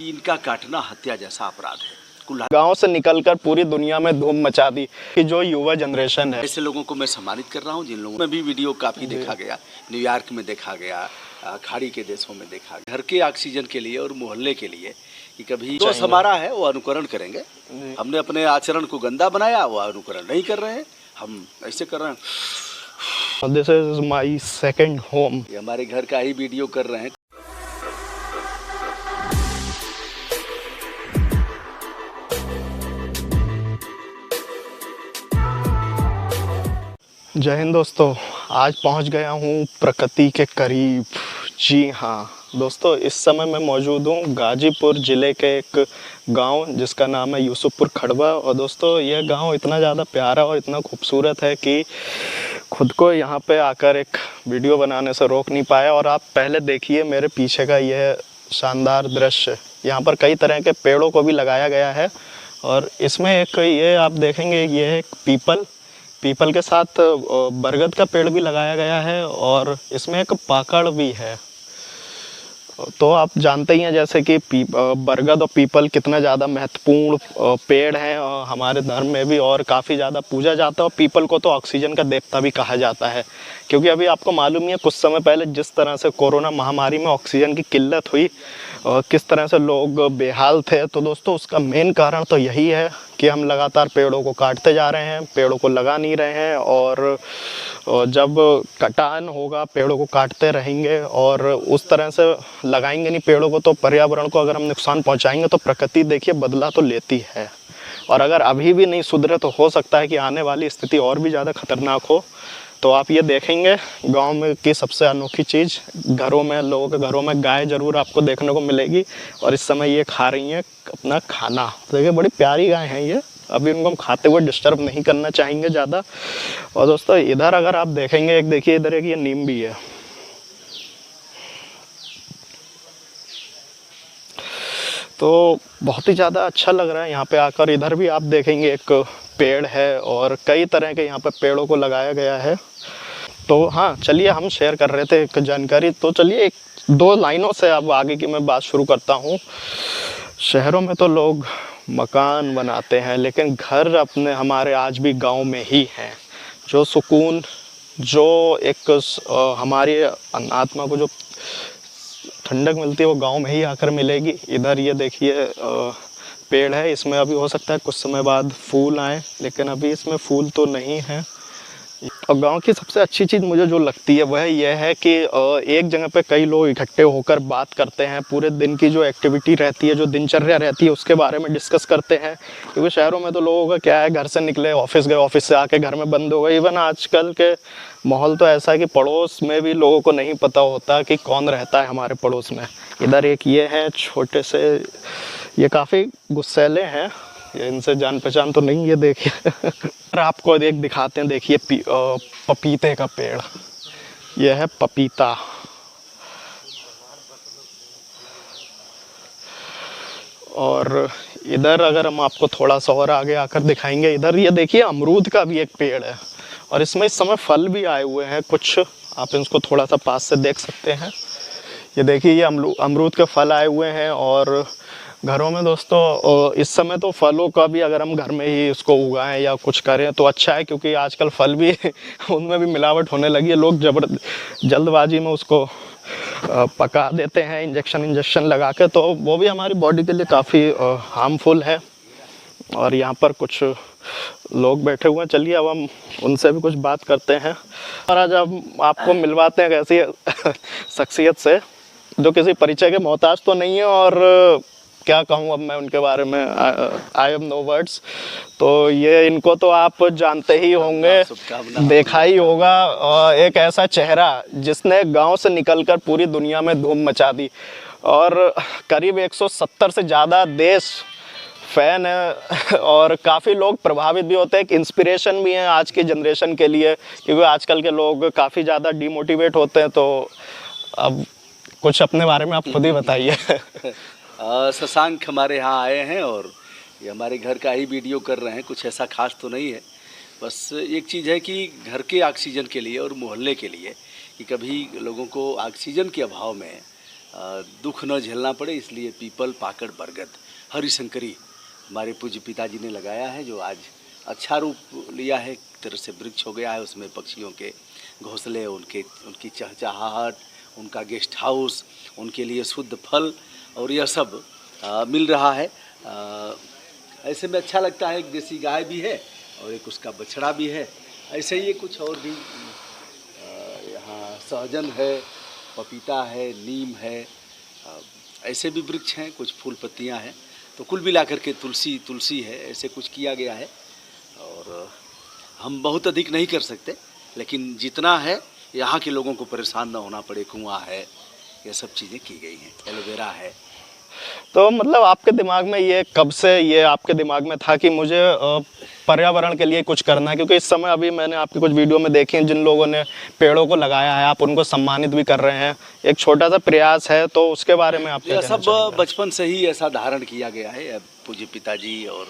इनका काटना हत्या जैसा अपराध है। गांव से निकलकर पूरी दुनिया में धूम मचा दी कि जो युवा जनरेशन है, ऐसे लोगों को मैं सम्मानित कर रहा हूं जिन लोगों में भी वीडियो काफ़ी देखा गया, न्यूयॉर्क में देखा गया, खाड़ी के देशों में देखा गया, घर के ऑक्सीजन के लिए और मोहल्ले के लिए कि कभी जो हमारा है वो अनुकरण करेंगे। हमने अपने आचरण को गंदा बनाया, वो अनुकरण नहीं कर रहे हैं, हम ऐसे कर रहे हैं। This is my second home. ये हमारे घर का ही वीडियो कर रहे हैं। जय हिंद दोस्तों, आज पहुंच गया हूं प्रकृति के करीब। जी हाँ दोस्तों, इस समय मैं मौजूद हूं गाजीपुर ज़िले के एक गांव जिसका नाम है यूसुफपुर खड़वा। और दोस्तों यह गांव इतना ज़्यादा प्यारा और इतना खूबसूरत है कि खुद को यहां पे आकर एक वीडियो बनाने से रोक नहीं पाया। और आप पहले देखिए मेरे पीछे का यह शानदार दृश्य। यहाँ पर कई तरह के पेड़ों को भी लगाया गया है और इसमें एक ये आप देखेंगे, ये एक पीपल के साथ बरगद का पेड़ भी लगाया गया है और इसमें एक पाकड़ भी है। तो आप जानते ही हैं जैसे कि बरगद और पीपल कितना ज़्यादा महत्वपूर्ण पेड़ हैं और हमारे धर्म में भी और काफ़ी ज़्यादा पूजा जाता है। और पीपल को तो ऑक्सीजन का देवता भी कहा जाता है, क्योंकि अभी आपको मालूम ही है कुछ समय पहले जिस तरह से कोरोना महामारी में ऑक्सीजन की किल्लत हुई और किस तरह से लोग बेहाल थे। तो दोस्तों उसका मेन कारण तो यही है कि हम लगातार पेड़ों को काटते जा रहे हैं, पेड़ों को लगा नहीं रहे हैं। और जब कटान होगा, पेड़ों को काटते रहेंगे और उस तरह से लगाएंगे नहीं पेड़ों को, तो पर्यावरण को अगर हम नुकसान पहुंचाएंगे तो प्रकृति देखिए बदला तो लेती है। और अगर अभी भी नहीं सुधरे तो हो सकता है कि आने वाली स्थिति और भी ज़्यादा खतरनाक हो। तो आप ये देखेंगे गांव में की सबसे अनोखी चीज़, घरों में, लोगों के घरों में गाय ज़रूर आपको देखने को मिलेगी और इस समय ये खा रही हैं अपना खाना। तो देखिए बड़ी प्यारी गाय हैं ये। अभी उनको हम खाते हुए डिस्टर्ब नहीं करना चाहेंगे ज़्यादा। और दोस्तों इधर अगर आप देखेंगे, एक देखिए इधर एक ये नीम भी है। तो बहुत ही ज़्यादा अच्छा लग रहा है यहाँ पे आकर। इधर भी आप देखेंगे एक पेड़ है और कई तरह के यहाँ पे पेड़ों को लगाया गया है। तो हाँ चलिए, हम शेयर कर रहे थे एक जानकारी, तो चलिए एक दो लाइनों से अब आगे की मैं बात शुरू करता हूँ। शहरों में तो लोग मकान बनाते हैं, लेकिन घर अपने हमारे आज भी गांव में ही हैं। जो सुकून, जो एक हमारी आत्मा को जो ठंडक मिलती है वो गांव में ही आकर मिलेगी। इधर ये देखिए पेड़ है, इसमें अभी हो सकता है कुछ समय बाद फूल आए, लेकिन अभी इसमें फूल तो नहीं है। और गांव की सबसे अच्छी चीज़ मुझे जो लगती है वह यह है कि एक जगह पे कई लोग इकट्ठे होकर बात करते हैं, पूरे दिन की जो एक्टिविटी रहती है, जो दिनचर्या रहती है उसके बारे में डिस्कस करते हैं। क्योंकि शहरों में तो लोगों का क्या है, घर से निकले ऑफिस गए, ऑफिस से आके घर में बंद हो गए। इवन आजकल के माहौल तो ऐसा है कि पड़ोस में भी लोगों को नहीं पता होता कि कौन रहता है हमारे पड़ोस में। इधर एक ये है छोटे से, ये काफ़ी गुस्सैले हैं, ये इनसे जान पहचान तो नहीं। ये देखिए आपको एक दिखाते हैं, देखिए पपीते का पेड़, ये है पपीता। और इधर अगर हम आपको थोड़ा सा और आगे आकर दिखाएंगे, इधर ये देखिए अमरूद का भी एक पेड़ है और इसमें इस समय फल भी आए हुए हैं कुछ। आप इसको थोड़ा सा पास से देख सकते हैं। ये देखिए ये अमरूद के फल आए हुए हैं। और घरों में दोस्तों इस समय तो फलों का भी अगर हम घर में ही इसको उगाएं या कुछ करें तो अच्छा है, क्योंकि आजकल फल भी उनमें भी मिलावट होने लगी है। लोग जल्दबाजी में उसको पका देते हैं इंजेक्शन लगा के, तो वो भी हमारी बॉडी के लिए काफ़ी हार्मफुल है। और यहाँ पर कुछ लोग बैठे हुए हैं, चलिए अब हम उनसे भी कुछ बात करते हैं। और आज हम आपको मिलवाते हैं ऐसी शख्सियत से जो किसी परिचय के मोहताज तो नहीं है। और क्या कहूँ अब मैं उनके बारे में, आई हैव नो वर्ड्स। तो ये इनको तो आप जानते ही होंगे, देखा ही होगा। एक ऐसा चेहरा जिसने गांव से निकलकर पूरी दुनिया में धूम मचा दी और करीब 170 से ज़्यादा देश फ़ैन है और काफ़ी लोग प्रभावित भी होते हैं, एक इंस्पिरेशन भी है आज की जनरेशन के लिए, क्योंकि आजकल के लोग काफ़ी ज़्यादा डिमोटिवेट होते हैं। तो अब कुछ अपने बारे में आप खुद ही बताइए। शशांक हमारे यहाँ आए हैं और ये हमारे घर का ही वीडियो कर रहे हैं। कुछ ऐसा खास तो नहीं है, बस एक चीज़ है कि घर के ऑक्सीजन के लिए और मोहल्ले के लिए कि कभी लोगों को ऑक्सीजन के अभाव में दुख न झेलना पड़े, इसलिए पीपल, पाकड़, बरगद, हरिशंकरी हमारे पूज्य पिताजी ने लगाया है, जो आज अच्छा रूप लिया है, एक तरह से वृक्ष हो गया है। उसमें पक्षियों के घोंसले, उनकी चहचहाहट, उनका गेस्ट हाउस, उनके लिए शुद्ध फल और यह सब मिल रहा है। ऐसे में अच्छा लगता है। एक देसी गाय भी है और एक उसका बछड़ा भी है। ऐसे ही कुछ और भी यहाँ सहजन है, पपीता है, नीम है, ऐसे भी वृक्ष हैं, कुछ फूल पत्तियाँ हैं। तो कुल मिलाकर के तुलसी है, ऐसे कुछ किया गया है। और हम बहुत अधिक नहीं कर सकते, लेकिन जितना है यहाँ के लोगों को परेशान न होना पड़े, कुआँ है, ये सब चीज़ें की गई हैं, एलोवेरा है। तो मतलब आपके दिमाग में ये कब से ये आपके दिमाग में था कि मुझे पर्यावरण के लिए कुछ करना है? क्योंकि इस समय अभी मैंने आपकी कुछ वीडियो में देखी हैं जिन लोगों ने पेड़ों को लगाया है, आप उनको सम्मानित भी कर रहे हैं। एक छोटा सा प्रयास है, तो उसके बारे में आप यह सब बचपन से ही ऐसा धारण किया गया है। पूज्य पिताजी और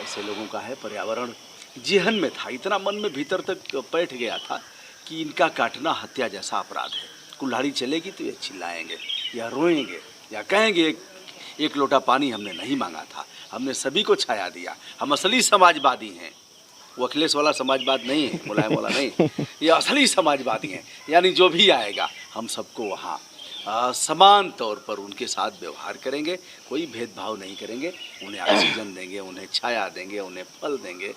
ऐसे लोगों का है। पर्यावरण जेहन में था, इतना मन में भीतर तक बैठ गया था कि इनका काटना हत्या जैसा अपराध है। कुल्हाड़ी चलेगी तो ये चिल्लाएंगे या रोएंगे या कहेंगे एक लोटा पानी हमने नहीं मांगा था, हमने सभी को छाया दिया, हम असली समाजवादी हैं। वो अखिलेश वाला समाजवाद नहीं है, मुलायम वाला नहीं, ये असली समाजवादी हैं। यानी जो भी आएगा हम सबको वहाँ समान तौर पर उनके साथ व्यवहार करेंगे, कोई भेदभाव नहीं करेंगे, उन्हें ऑक्सीजन देंगे, उन्हें छाया देंगे, उन्हें फल देंगे,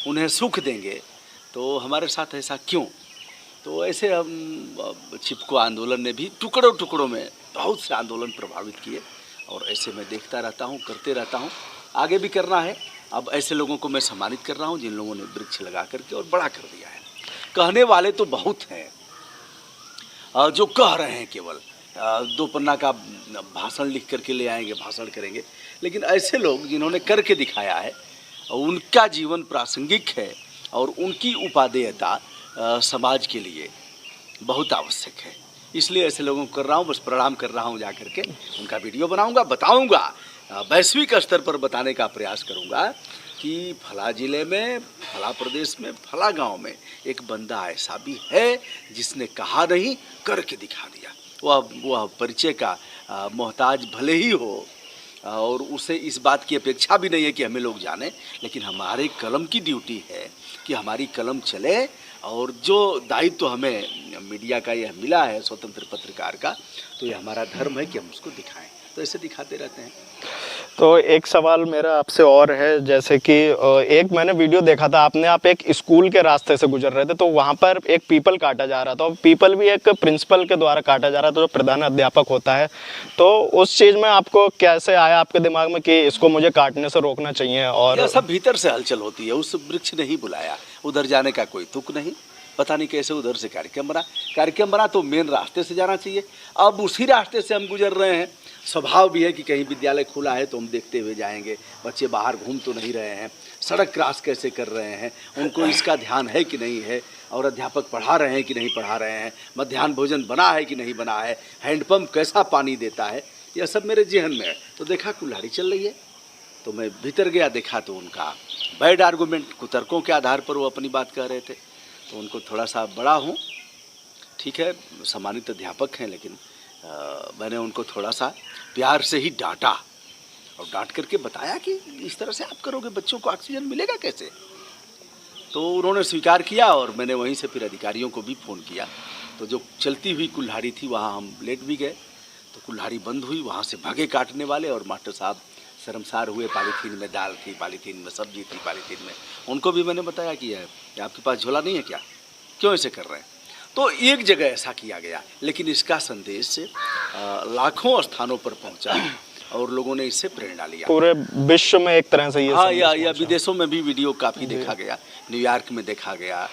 उन्हें सुख देंगे। तो हमारे साथ ऐसा क्यों? तो ऐसे हम चिपको आंदोलन ने भी टुकड़ों टुकड़ों में बहुत से आंदोलन प्रभावित किए और ऐसे मैं देखता रहता हूँ, करते रहता हूँ, आगे भी करना है। अब ऐसे लोगों को मैं सम्मानित कर रहा हूँ जिन लोगों ने वृक्ष लगा करके और बड़ा कर दिया है। कहने वाले तो बहुत हैं जो कह रहे हैं, केवल 2 पन्ना का भाषण लिख करके ले आएंगे, भाषण करेंगे, लेकिन ऐसे लोग जिन्होंने करके दिखाया है, उनका जीवन प्रासंगिक है और उनकी उपादेयता समाज के लिए बहुत आवश्यक है। इसलिए ऐसे लोगों को कर रहा हूँ, बस प्रणाम कर रहा हूँ। जा करके उनका वीडियो बनाऊंगा, बताऊंगा, वैश्विक स्तर पर बताने का प्रयास करूंगा कि फला जिले में, फला प्रदेश में, फला गांव में एक बंदा ऐसा भी है जिसने कहा नहीं, करके दिखा दिया। वह परिचय का मोहताज भले ही हो और उसे इस बात की अपेक्षा भी नहीं है कि हमें लोग जाने, लेकिन हमारे कलम की ड्यूटी है कि हमारी कलम चले और जो दायित्व हमें मीडिया का यह मिला है, स्वतंत्र पत्रकार का, तो ये हमारा धर्म है कि हम उसको दिखाएं। तो ऐसे दिखाते रहते हैं। तो एक सवाल मेरा आपसे और है, जैसे कि एक मैंने वीडियो देखा था, आप एक स्कूल के रास्ते से गुजर रहे थे, तो वहाँ पर एक पीपल काटा जा रहा था और पीपल भी एक प्रिंसिपल के द्वारा काटा जा रहा था, जो प्रधान अध्यापक होता है। तो उस चीज़ में आपको कैसे आया आपके दिमाग में कि इसको मुझे काटने से रोकना चाहिए? और यह सब भीतर से हलचल होती है। उस वृक्ष ने ही बुलाया, उधर जाने का कोई तुक नहीं, पता नहीं कैसे उधर से कार्यक्रम बना तो मेन रास्ते से जाना चाहिए। अब उसी रास्ते से हम गुजर रहे हैं। स्वभाव भी है कि कहीं विद्यालय खुला है तो हम देखते हुए जाएंगे, बच्चे बाहर घूम तो नहीं रहे हैं, सड़क क्रॉस कैसे कर रहे हैं, उनको इसका ध्यान है कि नहीं है, और अध्यापक पढ़ा रहे हैं कि नहीं पढ़ा रहे हैं, मध्याह्न भोजन बना है कि नहीं बना है, हैंडपम्प कैसा पानी देता है, यह सब मेरे जेहन में है। तो देखा कुल्हाड़ी चल रही है तो मैं भीतर गया, देखा तो उनका बैड आर्गूमेंट, कुतर्कों के आधार पर वो अपनी बात कह रहे थे। तो उनको थोड़ा सा बड़ा हूँ, ठीक है, सम्मानित अध्यापक हैं, लेकिन मैंने उनको थोड़ा सा प्यार से ही डांटा और डांट करके बताया कि इस तरह से आप करोगे बच्चों को ऑक्सीजन मिलेगा कैसे। तो उन्होंने स्वीकार किया और मैंने वहीं से फिर अधिकारियों को भी फ़ोन किया। तो जो चलती हुई कुल्हाड़ी थी वहाँ हम लेट भी गए, तो कुल्हाड़ी बंद हुई, वहाँ से भागे काटने वाले, और मास्टर साहब शर्मसार हुए। पॉलीथीन में दाल थी, पॉलीथीन में सब्जी थी, पॉलीथीन में, उनको भी मैंने बताया कि आपके पास झोला नहीं है क्या, क्यों ऐसे कर रहे हैं। तो एक जगह ऐसा किया गया, लेकिन इसका संदेश लाखों स्थानों पर पहुंचा और लोगों ने इससे प्रेरणा लिया। पूरे विश्व में एक तरह से ये, हाँ, या विदेशों में भी वीडियो काफ़ी देखा गया, न्यूयॉर्क में देखा गया,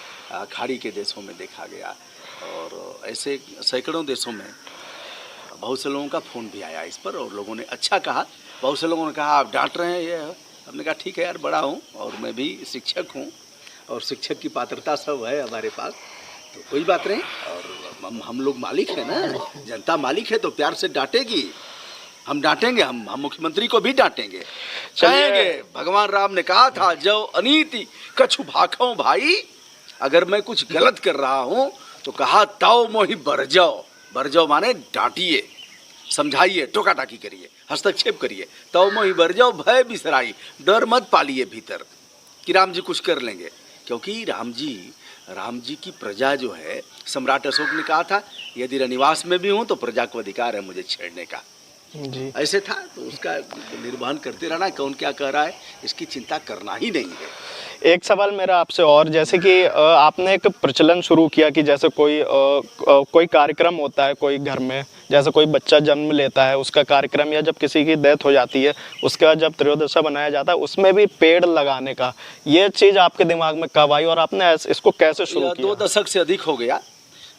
खाड़ी के देशों में देखा गया, और ऐसे सैकड़ों देशों में बहुत से लोगों का फ़ोन भी आया इस पर, और लोगों ने अच्छा कहा। बहुत से लोगों ने कहा आप डांट रहे हैं ये, हमने कहा ठीक है यार, बड़ा हूँ और मैं भी शिक्षक हूँ और शिक्षक की पात्रता सब है हमारे पास, तो कोई बात नहीं। और हम लोग मालिक हैं ना, जनता मालिक है, तो प्यार से डांटेगी, हम डांटेंगे, हम मुख्यमंत्री को भी डांटेंगे, कहेंगे भगवान राम ने कहा था जो अनीति कछु भाखों भाई, अगर मैं कुछ गलत कर रहा हूँ तो कहा ताओ मोहि बर जाओ माने डांटिए, समझाइए, टोका टाकी करिए, हस्तक्षेप करिए। तो मोहि बर जाओ भय बिसराई, डर मत पालिए भीतर कि राम जी कुछ कर लेंगे। क्योंकि राम जी की प्रजा जो है, सम्राट अशोक ने कहा था यदि रनिवास में भी हूँ तो प्रजा को अधिकार है मुझे छेड़ने का। जी। ऐसे था, तो उसका निर्वहन करते रहना, कौन क्या कह रहा है इसकी चिंता करना ही नहीं है। एक सवाल मेरा आपसे और, जैसे कि आपने एक प्रचलन शुरू किया कि जैसे कोई कार्यक्रम होता है कोई घर में, जैसे कोई बच्चा जन्म लेता है उसका कार्यक्रम, या जब किसी की डेथ हो जाती है उसके बाद जब त्रयोदशा बनाया जाता है उसमें भी पेड़ लगाने का, ये चीज़ आपके दिमाग में कब आई और आपने इसको कैसे शुरू किया? 2 दशक से अधिक हो गया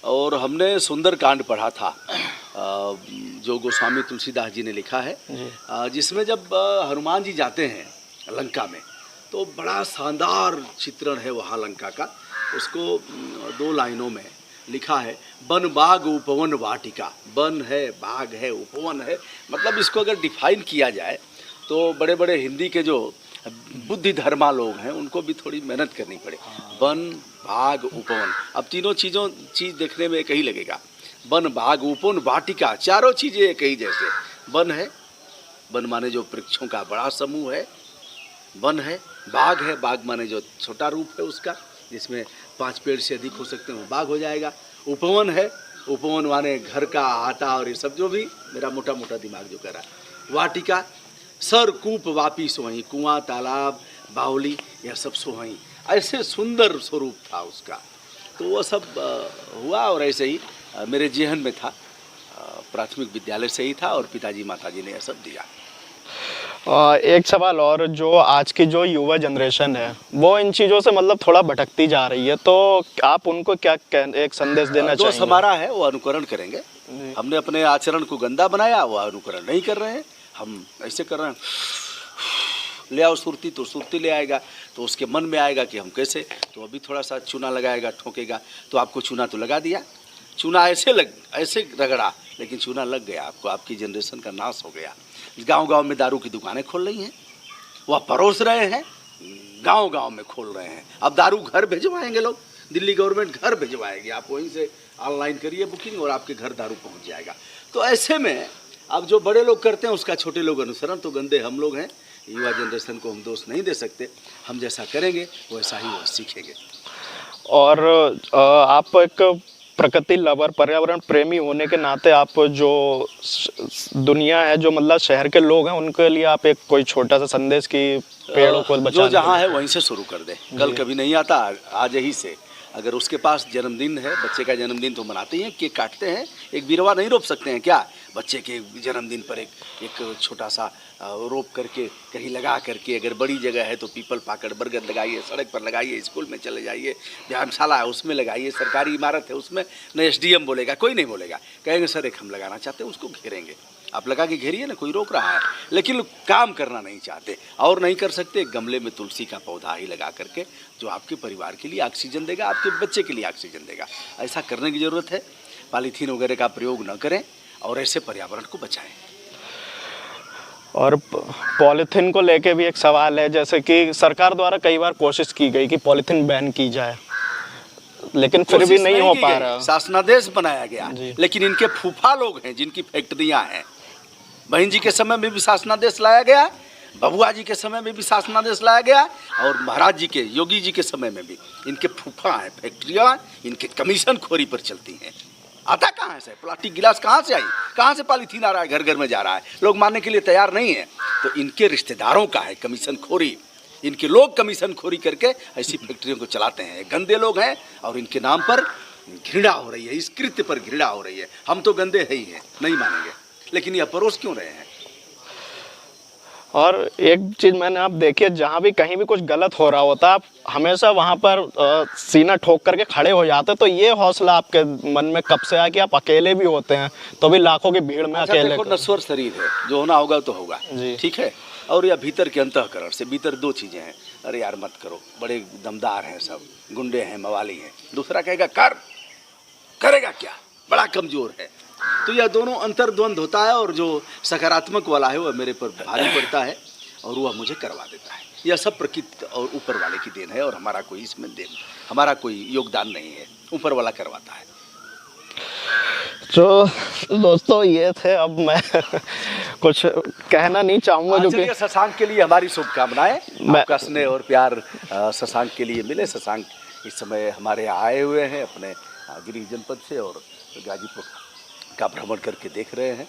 और हमने सुंदर कांड पढ़ा था जो गोस्वामी तुलसीदास जी ने लिखा है, जिसमें जब हनुमान जी जाते हैं लंका में तो बड़ा शानदार चित्रण है वहाँ लंका का। उसको 2 लाइनों में लिखा है, वन बाग उपवन वाटिका। वन है, बाग है, उपवन है। मतलब इसको अगर डिफाइन किया जाए तो बड़े बड़े हिंदी के जो बुद्धि धर्मा लोग हैं उनको भी थोड़ी मेहनत करनी पड़े। वन, बाग, उपवन, अब तीनों चीज़ देखने में एक ही लगेगा। वन, बाग, उपवन, वाटिका, चारों चीज़ें एक ही जैसे। वन है, वन माने जो वृक्षों का बड़ा समूह है, वन है। बाग है, बाग माने जो छोटा रूप है उसका, जिसमें 5 पेड़ से अधिक हो सकते हैं, वो बाग हो जाएगा। उपवन है, उपवन माने घर का आटा और ये सब जो भी मेरा मोटा मोटा दिमाग जो कर रहा है। वाटिका, सर कूप वापी सोहई, कुआं, तालाब, बावली, यह सब सोहई। ऐसे सुंदर स्वरूप था उसका। तो वो सब हुआ और ऐसे ही मेरे जेहन में था, प्राथमिक विद्यालय से ही था और पिताजी माताजी ने यह सब दिया। एक सवाल और, जो आज की जो युवा जनरेशन है वो इन चीज़ों से मतलब थोड़ा भटकती जा रही है, तो आप उनको क्या एक संदेश देना चाहेंगे? दोस्त हमारा है वो अनुकरण करेंगे। हमने अपने आचरण को गंदा बनाया, वो अनुकरण नहीं कर रहे हैं। हम ऐसे कर रहे हैं, ले आओ सुरती, तो सुरती ले आएगा तो उसके मन में आएगा कि हम कैसे, तो अभी थोड़ा सा चूना लगाएगा, ठोकेगा तो आपको चूना तो लगा दिया, चूना ऐसे रगड़ा, लेकिन चूना लग गया आपको, आपकी जनरेशन का नाश हो गया। गांव-गांव में दारू की दुकानें खोल रही हैं, वह परोस रहे हैं, गांव-गांव में खोल रहे हैं। अब दारू घर भिजवाएंगे लोग, दिल्ली गवर्नमेंट घर भिजवाएगी, आप वहीं से ऑनलाइन करिए बुकिंग और आपके घर दारू पहुंच जाएगा। तो ऐसे में अब जो बड़े लोग करते हैं उसका छोटे लोग अनुसरण, तो गंदे हम लोग हैं। युवा जनरेशन को हम दोष नहीं दे सकते, हम जैसा करेंगे वैसा ही वो सीखेंगे। और आप एक प्रकृति लवर, पर्यावरण प्रेमी होने के नाते आप जो दुनिया है, जो मतलब शहर के लोग हैं, उनके लिए आप एक कोई छोटा सा संदेश कि पेड़ों को बचाने, जो जहाँ है वहीं से शुरू कर दे। कल कभी नहीं आता, आज ही से। अगर उसके पास जन्मदिन है, बच्चे का जन्मदिन तो मनाते हैं, केक काटते हैं, एक बिरवा नहीं रोप सकते हैं क्या? बच्चे के जन्मदिन पर एक छोटा सा रोप करके कहीं लगा करके, अगर बड़ी जगह है तो पीपल, पाकड़, बरगद लगाइए, सड़क पर लगाइए, स्कूल में चले जाइए, व्यायामशाला है उसमें लगाइए, सरकारी इमारत है उसमें न एसडीएम बोलेगा, कोई नहीं बोलेगा, कहेंगे सर एक हम लगाना चाहते हैं, उसको घेरेंगे। आप लगा के घेरिए ना, कोई रोक रहा है, लेकिन काम करना नहीं चाहते और नहीं कर सकते। गमले में तुलसी का पौधा ही लगा करके, जो आपके परिवार के लिए ऑक्सीजन देगा, आपके बच्चे के लिए ऑक्सीजन देगा, ऐसा करने की ज़रूरत है। पॉलीथीन वगैरह का प्रयोग न करें और ऐसे पर्यावरण को बचाएं। और पॉलीथीन को लेके भी एक सवाल है, जैसे कि सरकार द्वारा कई बार कोशिश की गई कि पॉलीथीन बैन की जाए, लेकिन फिर भी नहीं हो पा रहा। शासनादेश बनाया गया, लेकिन इनके फूफा लोग हैं जिनकी फैक्ट्रियां हैं। बहन जी के समय में भी शासनादेश लाया गया, बबुआ जी के समय में भी शासनादेश लाया गया और महाराज जी के, योगी जी के समय में भी। इनके फूफा हैं, फैक्ट्रियां इनके कमीशन खोरी पर चलती हैं। आता कहाँ से? प्लास्टिक गिलास कहाँ से आई? कहाँ से पॉलीथीन आ रहा है? घर घर में जा रहा है, लोग मानने के लिए तैयार नहीं है। तो इनके रिश्तेदारों का है कमीशन खोरी, इनके लोग कमीशन खोरी करके ऐसी फैक्ट्रियों को चलाते हैं। गंदे लोग हैं और इनके नाम पर घृणा हो रही है, इस कृत्य पर घृणा हो रही है। हम तो गंदे है ही हैं, नहीं मानेंगे, लेकिन ये परोस क्यों रहे हैं? और एक चीज़ मैंने आप देखिए, जहाँ भी कहीं भी कुछ गलत हो रहा होता, आप हमेशा वहाँ पर सीना ठोक करके खड़े हो जाते। तो ये हौसला आपके मन में कब से आया कि आप अकेले भी होते हैं तो भी लाखों की भीड़ में अकेले? देखो, नश्वर शरीर है, जो होना होगा तो होगा, ठीक है। और यह भीतर के अंतःकरण से, भीतर 2 चीज़ें हैं। अरे यार मत करो, बड़े दमदार हैं सब, गुंडे हैं, मवाली हैं। दूसरा कहेगा करेगा क्या, बड़ा कमज़ोर है। तो यह दोनों अंतर्द्वंद होता है और जो सकारात्मक वाला है वह मेरे पर भारी पड़ता है और वह मुझे करवा देता है। यह सब प्रकृति और ऊपर वाले की देन है और हमारा कोई इसमें हमारा कोई योगदान नहीं है, ऊपर वाला करवाता है। तो दोस्तों ये थे, अब मैं कुछ कहना नहीं चाहूँगा जो कि चलिए, शशांक के लिए हमारी शुभकामनाएं, मैं- आपका स्नेह और प्यार शशांक के लिए मिले। शशांक इस समय हमारे यहाँ आए हुए हैं अपने गिरिडीह जनपद से और गाजीपुर का भ्रमण करके देख रहे हैं।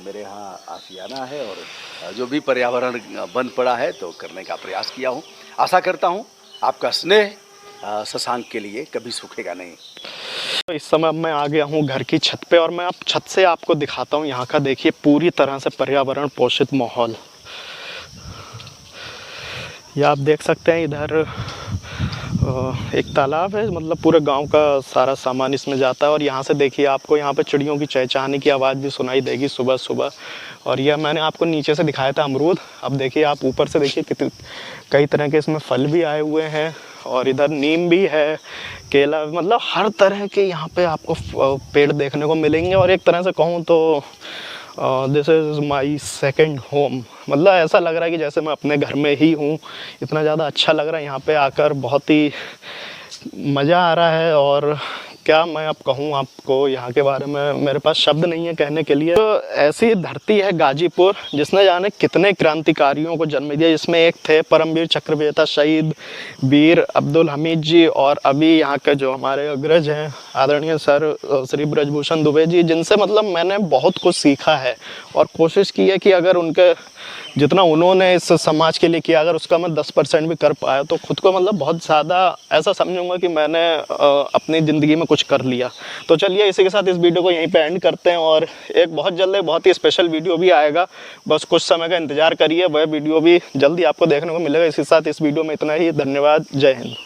मेरे यहाँ आशियाना है और जो भी पर्यावरण बंद पड़ा है तो करने का प्रयास किया हूँ। आशा करता हूँ आपका स्नेह शशांक के लिए कभी सूखेगा नहीं। तो इस समय मैं आ गया हूँ घर की छत पे और मैं अब छत से आपको दिखाता हूँ यहाँ का। देखिए पूरी तरह से पर्यावरण पोषित माहौल। ये आप देख सकते हैं, इधर एक तालाब है, मतलब पूरे गांव का सारा सामान इसमें जाता है। और यहाँ से देखिए आपको यहाँ पे चिड़ियों की चहचहाने की आवाज़ भी सुनाई देगी सुबह सुबह। और यह मैंने आपको नीचे से दिखाया था अमरूद, अब देखिए आप ऊपर से देखिए कितने कई तरह के इसमें फल भी आए हुए हैं। और इधर नीम भी है, केला, मतलब हर तरह के यहाँ पे आपको पेड़ देखने को मिलेंगे। और एक तरह से कहूँ तो this is my second home, मतलब ऐसा लग रहा है कि जैसे मैं अपने घर में ही हूँ। इतना ज़्यादा अच्छा लग रहा है यहाँ पे आकर, बहुत ही मज़ा आ रहा है। और क्या मैं अब कहूँ आपको यहाँ के बारे में, मेरे पास शब्द नहीं है कहने के लिए। तो ऐसी धरती है गाजीपुर जिसने जाने कितने क्रांतिकारियों को जन्म दिया, जिसमें एक थे परमवीर चक्र विजेता शहीद वीर अब्दुल हमीद जी, और अभी यहाँ के जो हमारे अग्रज हैं आदरणीय सर श्री ब्रजभूषण दुबे जी, जिनसे मतलब मैंने बहुत कुछ सीखा है और कोशिश की है कि अगर उनके जितना उन्होंने इस समाज के लिए किया, अगर उसका मैं 10% भी कर पाया तो खुद को मतलब बहुत ज़्यादा ऐसा समझूंगा कि मैंने अपनी ज़िंदगी में कुछ कर लिया। तो चलिए इसी के साथ इस वीडियो को यहीं पे एंड करते हैं और एक बहुत जल्द बहुत ही स्पेशल वीडियो भी आएगा, बस कुछ समय का इंतज़ार करिए, वह वीडियो भी जल्दी आपको देखने को मिलेगा। इसी के साथ इस वीडियो में इतना ही, धन्यवाद, जय हिंद।